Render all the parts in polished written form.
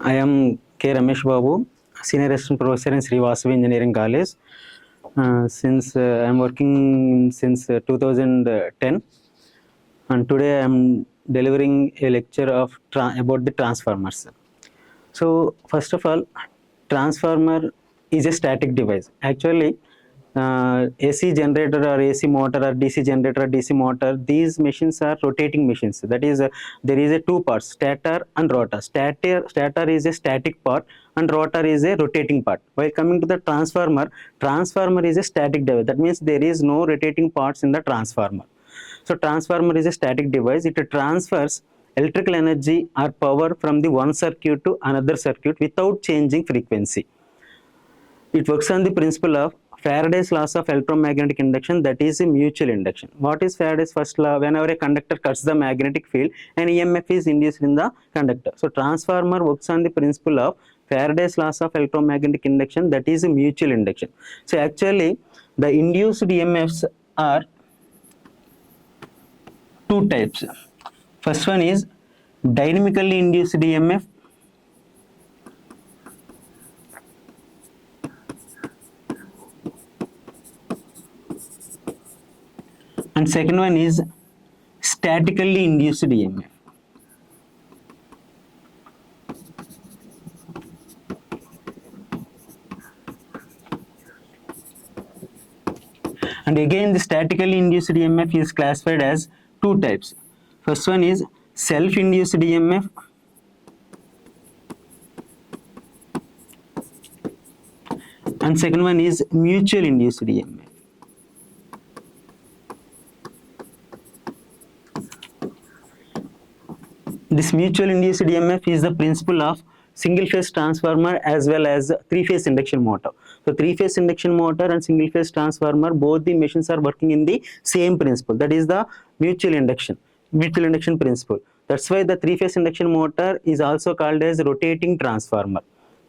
I am K. Ramesh Babu, Senior Assistant Professor in Sri Vasavi Engineering College. Since I am working since 2010, and today I am delivering a lecture of about the transformers. So first of all, transformer is a static device. Actually, AC generator or AC motor or DC generator or DC motor, these machines are rotating machines. That is, there is a two parts, stator and rotor. Stator is a static part and rotor is a rotating part. While coming to the transformer, transformer is a static device. That means there is no rotating parts in the transformer. So transformer is a static device. It transfers electrical energy or power from the one circuit to another circuit without changing frequency. It works on the principle of Faraday's laws of electromagnetic induction, that is mutual induction. What is Faraday's first law? Whenever a conductor cuts the magnetic field, an EMF is induced in the conductor. So transformer works on the principle of Faraday's laws of electromagnetic induction, that is mutual induction. So actually the induced EMFs are two types. First one is dynamically induced EMF, and second one is statically induced EMF. And again, the statically induced EMF is classified as two types. First one is self-induced EMF, and second one is mutual induced EMF. This mutual induced EMF is the principle of single phase transformer as well as three phase induction motor. So three phase induction motor and single phase transformer, both the machines are working in the same principle, that is the mutual induction principle. That's why the three phase induction motor is also called as rotating transformer.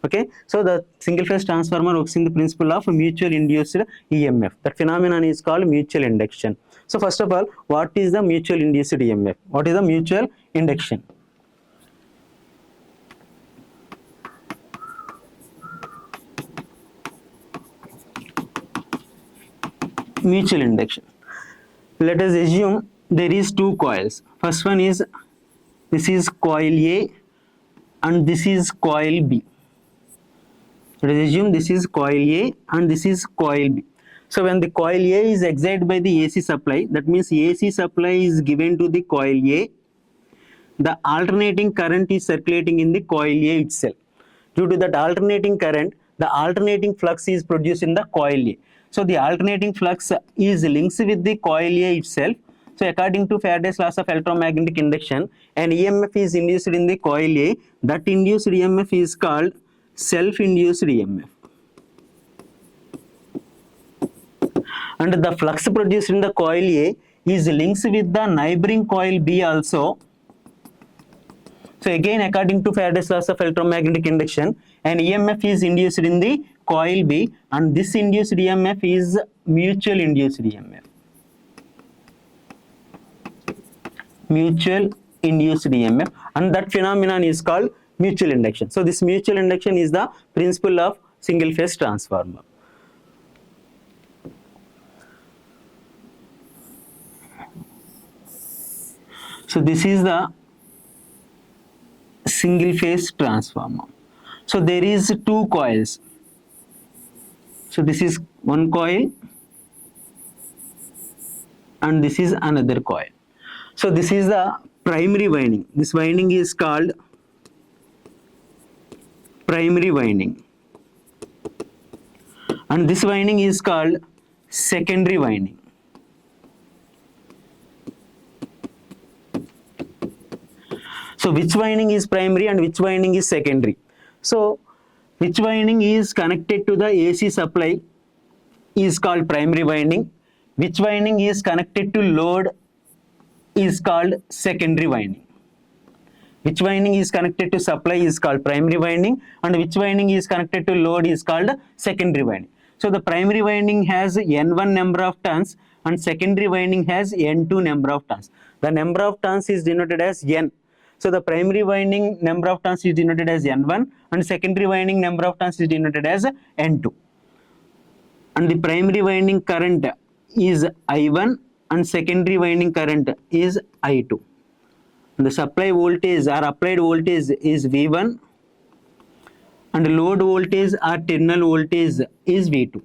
Okay, so the single phase transformer works in the principle of mutual induced EMF. That phenomenon is called mutual induction. So first of all, what is the mutual induced EMF? What is the mutual induction? Mutual induction. Let us assume there is two coils. First one is, this is coil A and this is coil B. Let us assume this is coil A and this is coil B. So when the coil A is excited by the AC supply, that means AC supply is given to the coil A, the alternating current is circulating in the coil A itself. Due to that alternating current, the alternating flux is produced in the coil A. So the alternating flux is linked with the coil A itself. So according to Faraday's laws of electromagnetic induction, an EMF is induced in the coil A. That induced EMF is called self-induced EMF. And the flux produced in the coil A is linked with the neighboring coil B also. So again, according to Faraday's laws of electromagnetic induction, an EMF is induced in the coil B, and this induced EMF is mutual induced EMF. Mutual induced EMF, and that phenomenon is called mutual induction. So this mutual induction is the principle of single phase transformer. So this is the single phase transformer. So there is two coils. So this is one coil and this is another coil. So this is the primary winding. This winding is called primary winding, and this winding is called secondary winding. So which winding is primary and which winding is secondary? So which winding is connected to the AC supply is called primary winding. Which winding is connected to load is called secondary winding. Which winding is connected to supply is called primary winding, and which winding is connected to load is called secondary winding. So the primary winding has N1 number of turns and secondary winding has N2 number of turns. The number of turns is denoted as N. So the primary winding number of turns is denoted as N1 and secondary winding number of turns is denoted as N2. And the primary winding current is I1 and secondary winding current is I2. The supply voltage or applied voltage is V1 and load voltage or terminal voltage is V2.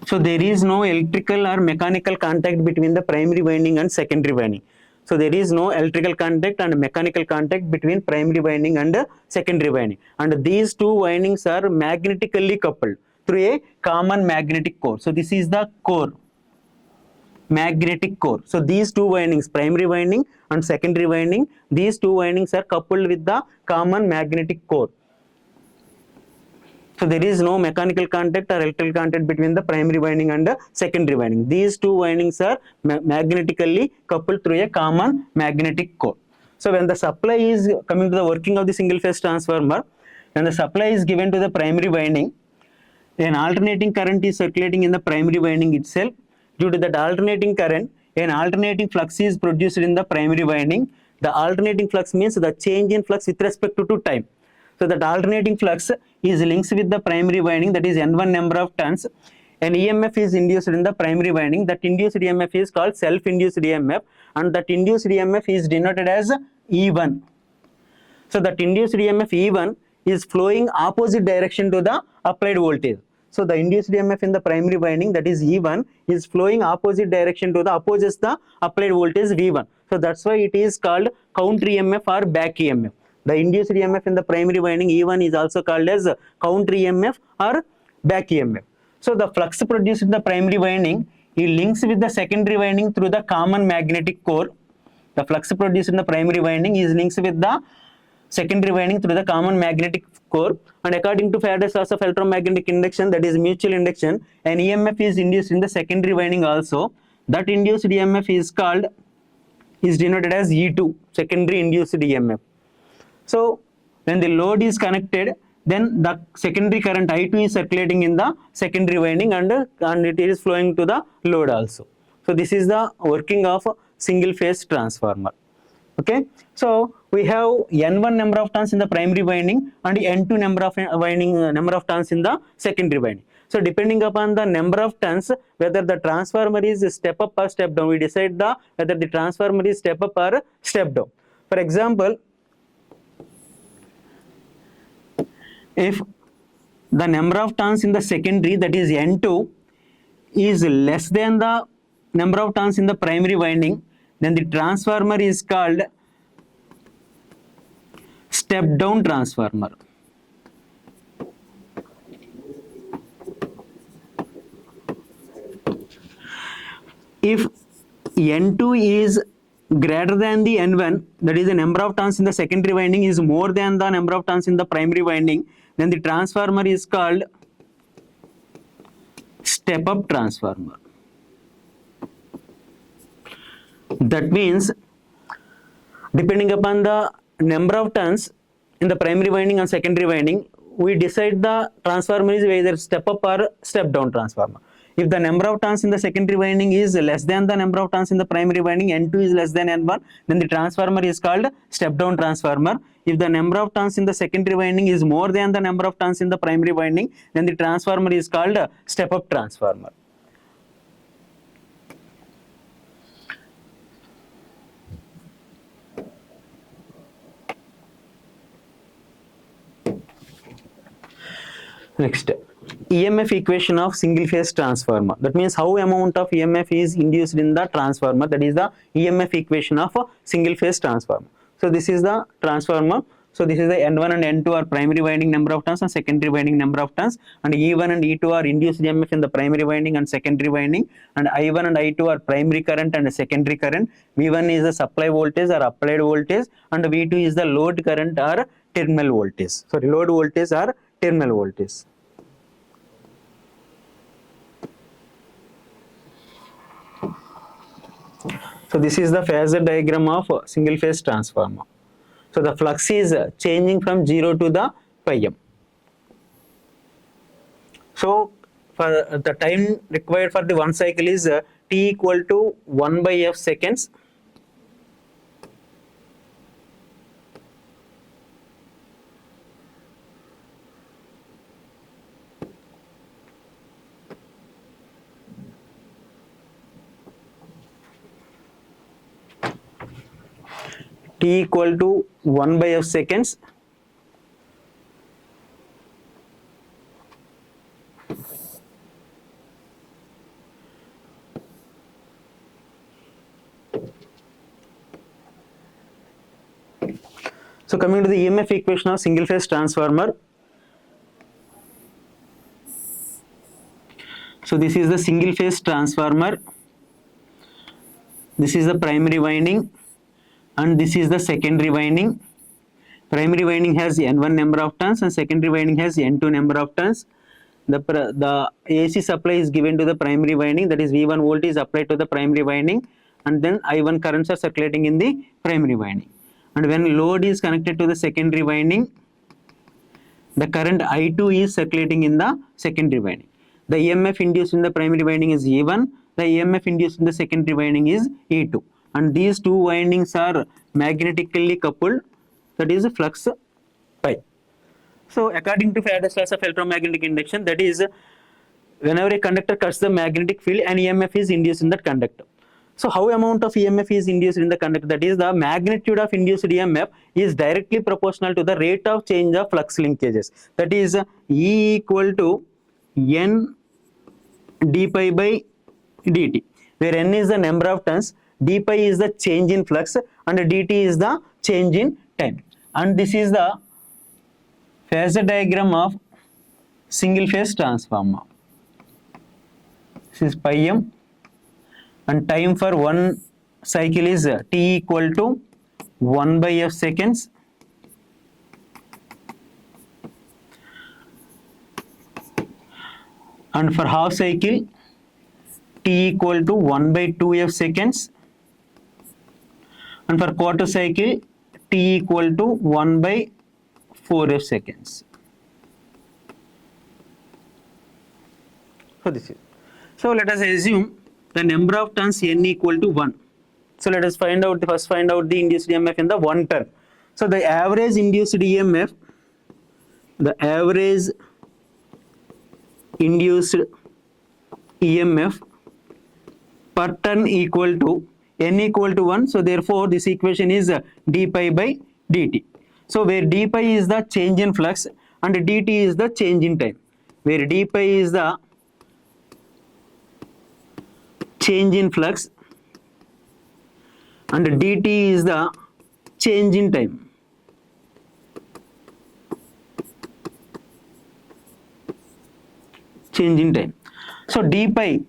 So there is no electrical or mechanical contact between the primary winding and secondary winding. So there is no electrical contact and mechanical contact between primary winding and secondary winding. And these two windings are magnetically coupled through a common magnetic core. So this is the core, magnetic core. So these two windings, primary winding and secondary winding, these two windings are coupled with the common magnetic core. So there is no mechanical contact or electrical contact between the primary winding and the secondary winding. These two windings are magnetically coupled through a common magnetic core. So when the supply is coming to the working of the single phase transformer, when the supply is given to the primary winding, an alternating current is circulating in the primary winding itself. Due to that alternating current, an alternating flux is produced in the primary winding. The alternating flux means the change in flux with respect to time. So that alternating flux is linked with the primary winding, that is N1 number of turns. An EMF is induced in the primary winding. That induced EMF is called self-induced EMF, and that induced EMF is denoted as E1. So that induced EMF E1 is flowing opposite direction to the applied voltage. So the induced EMF in the primary winding, that is E1, is flowing opposite direction to the opposes the applied voltage V1. So that's why it is called counter EMF or back EMF. The induced EMF in the primary winding E1 is also called as counter EMF or back EMF. So the flux produced in the primary winding, it links with the secondary winding through the common magnetic core. The flux produced in the primary winding is linked with the secondary winding through the common magnetic core, and according to Faraday's laws of electromagnetic induction, that is mutual induction, an EMF is induced in the secondary winding also. That induced EMF is denoted as E2, secondary induced EMF. So when the load is connected, then the secondary current I2 is circulating in the secondary winding and it is flowing to the load also. So this is the working of a single phase transformer. Okay, so we have N1 number of turns in the primary winding and N2 number of turns in the secondary winding. So depending upon the number of turns, whether the transformer is step up or step down, we decide whether the transformer is step up or step down. For example, if the number of turns in the secondary, that is N2, is less than the number of turns in the primary winding, then the transformer is called step down transformer. If N2 is greater than the N1, that is the number of turns in the secondary winding is more than the number of turns in the primary winding, then the transformer is called step up transformer. That means depending upon the number of turns in the primary winding and secondary winding, we decide the transformer is either step up or step down transformer. If the number of turns in the secondary winding is less than the number of turns in the primary winding, N2 is less than N1, then the transformer is called step down transformer. If the number of turns in the secondary winding is more than the number of turns in the primary winding, then the transformer is called step up transformer. Next, EMF equation of single phase transformer. That means how amount of EMF is induced in the transformer, that is the EMF equation of a single phase transformer. So this is the transformer. So this is the N1 and N2 are primary winding number of turns and secondary winding number of turns, and E1 and E2 are induced EMF in the primary winding and secondary winding, and I1 and I2 are primary current and secondary current. V1 is the supply voltage or applied voltage, and V2 is the load current or terminal voltage. Sorry, load voltage or terminal voltage. So this is the phasor diagram of single phase transformer. So the flux is changing from 0 to the pi m. So for the time required for the one cycle is t equal to 1 by f seconds. T equal to 1 by f seconds. So coming to the EMF equation of single phase transformer. So this is the single phase transformer. This is the primary winding and this is the secondary winding. Primary winding has N1 number of turns and secondary winding has N2 number of turns. The AC supply is given to the primary winding, that is V1 volt is applied to the primary winding, and then I1 currents are circulating in the primary winding. And when load is connected to the secondary winding, the current I2 is circulating in the secondary winding. The EMF induced in the primary winding is E1, the EMF induced in the secondary winding is E2, and these two windings are magnetically coupled, that is flux pi. So according to Faraday's laws of electromagnetic induction, that is whenever a conductor cuts the magnetic field, an EMF is induced in that conductor. So how amount of EMF is induced in the conductor, that is the magnitude of induced EMF is directly proportional to the rate of change of flux linkages, that is E equal to N d pi by dt, where N is the number of turns, d pi is the change in flux and dt is the change in time. And this is the phasor diagram of single phase transformer. This is pi m, and time for one cycle is t equal to 1 by f seconds. And for half cycle, t equal to 1 by 2 f seconds. And for quarter cycle, t equal to 1 by 4 f seconds. So this is. So let us assume the number of turns n equal to 1. So let us first find out the induced EMF in the one turn. So the average induced EMF, per turn equal to n equal to 1. So therefore this equation is d pi by dt. So where d pi is the change in flux and dt is the change in time, where d pi is the change in flux and dt is the change in time. Change in time. So d pi,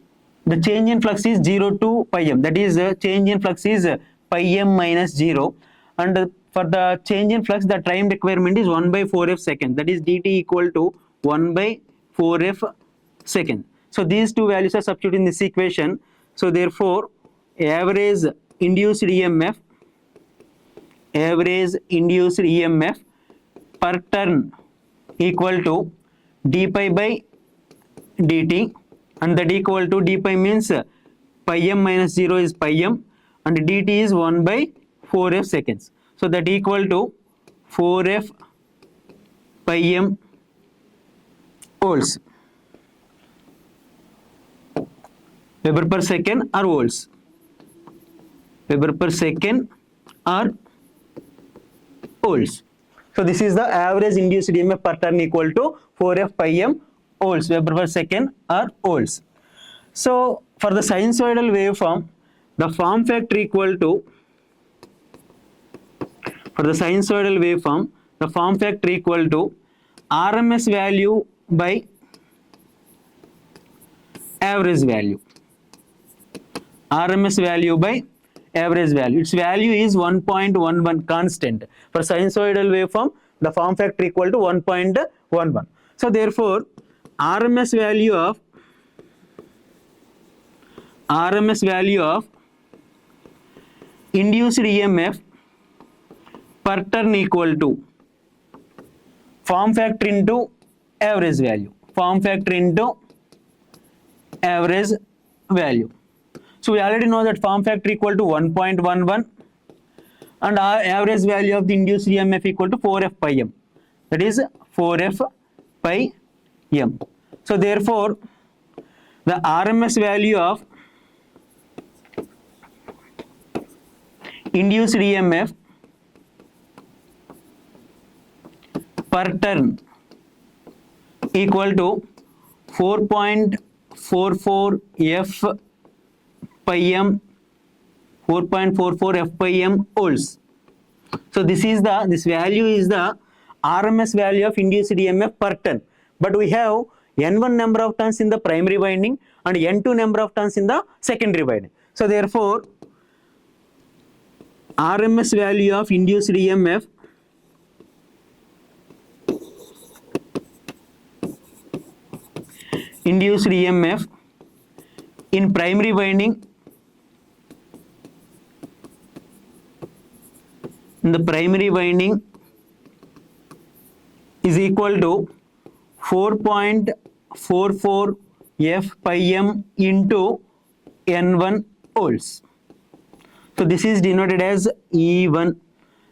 the change in flux is 0 to pi m, that is change in flux is pi m minus 0, and for the change in flux the time requirement is 1 by 4 f second, that is dt equal to 1 by 4 f second. So these two values are substituted in this equation. So therefore average induced EMF per turn equal to d pi by dt, and that equal to d pi means pi m minus 0 is pi m and dt is 1 by 4 f seconds. So that equal to 4 f pi m volts, Weber per second or volts, Weber per second or volts. So this is the average induced EMF per turn equal to 4f pi m volts, Weber per second or volts. So for the sinusoidal waveform, the form factor equal to, for the sinusoidal waveform, the form factor equal to RMS value by average value. RMS value by average value. Its value is 1.11 constant. For sinusoidal waveform, the form factor equal to 1.11. So therefore, RMS value of induced EMF per turn equal to form factor into average value. Form factor into average value. So we already know that form factor equal to 1.11 and our average value of the induced EMF equal to 4f pi m. That is 4f pi m. So therefore, the RMS value of induced EMF per turn equal to 4.44 f pi m, 4.44 f pi m volts. So this value is the RMS value of induced EMF per turn. But we have N1 number of turns in the primary winding and N2 number of turns in the secondary winding. So therefore, RMS value of induced EMF in primary winding, is equal to 4.44 f pi m into N1 volts. So this is denoted as E1.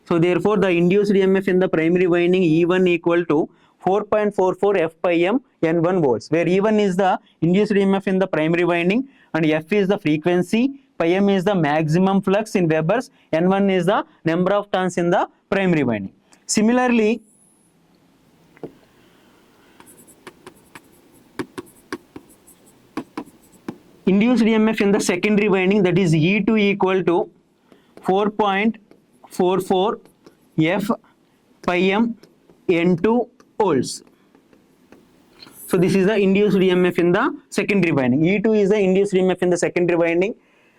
So therefore, the induced EMF in the primary winding E1 equal to 4.44 f pi m N1 volts, where E1 is the induced EMF in the primary winding and f is the frequency, pi m is the maximum flux in Webers, N1 is the number of turns in the primary winding. Similarly, induced EMF in the secondary winding, that is E2 equal to 4.44 f pi m N2 volts. So this is the induced EMF in the secondary winding. E2 is the induced EMF in the secondary winding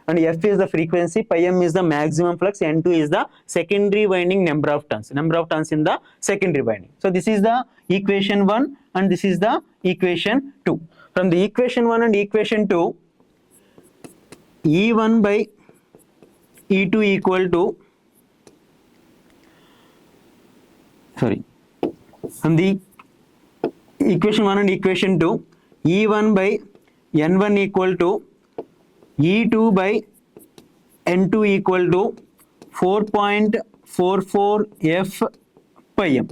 and f is the frequency, pi m is the maximum flux, N2 is the secondary winding number of turns in the secondary winding. So this is the equation 1 and this is the equation 2. From the equation 1 and equation 2, E1 by E2 equal to, from the equation 1 and equation 2, E1 by N1 equal to E2 by N2 equal to 4.44 f pi m.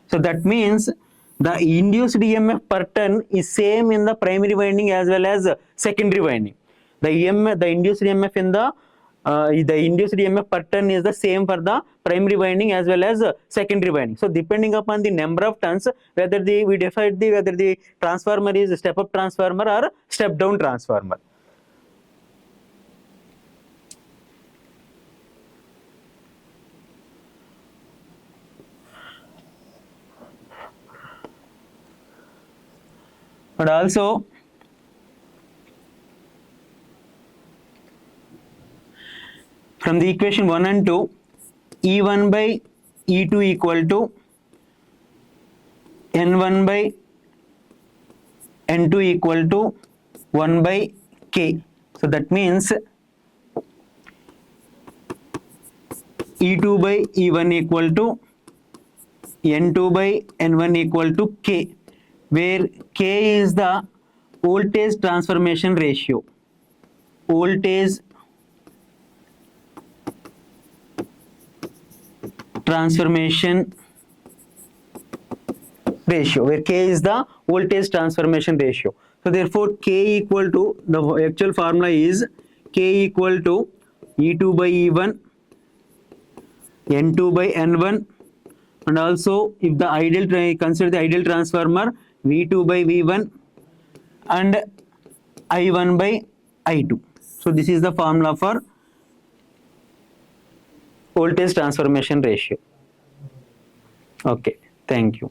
So that means the induced EMF per turn is same in the primary winding as well as secondary winding. The induced EMF in the induced EMF per turn is the same for the primary winding as well as secondary winding. So depending upon the number of turns, whether we decide whether the transformer is a step up transformer or step down transformer. And also from the equation 1 and 2, E1 by E2 equal to N1 by N2 equal to 1 by K. So that means E2 by E1 equal to N2 by N1 equal to K, where K is the voltage transformation ratio. Voltage transformation ratio, where K is the voltage transformation ratio. So therefore, K equal to, the actual formula is K equal to E2 by E1, N2 by N1, and also if the ideal, consider the ideal transformer, V2 by V1 and I1 by I2. So this is the formula for voltage transformation ratio. Okay, thank you.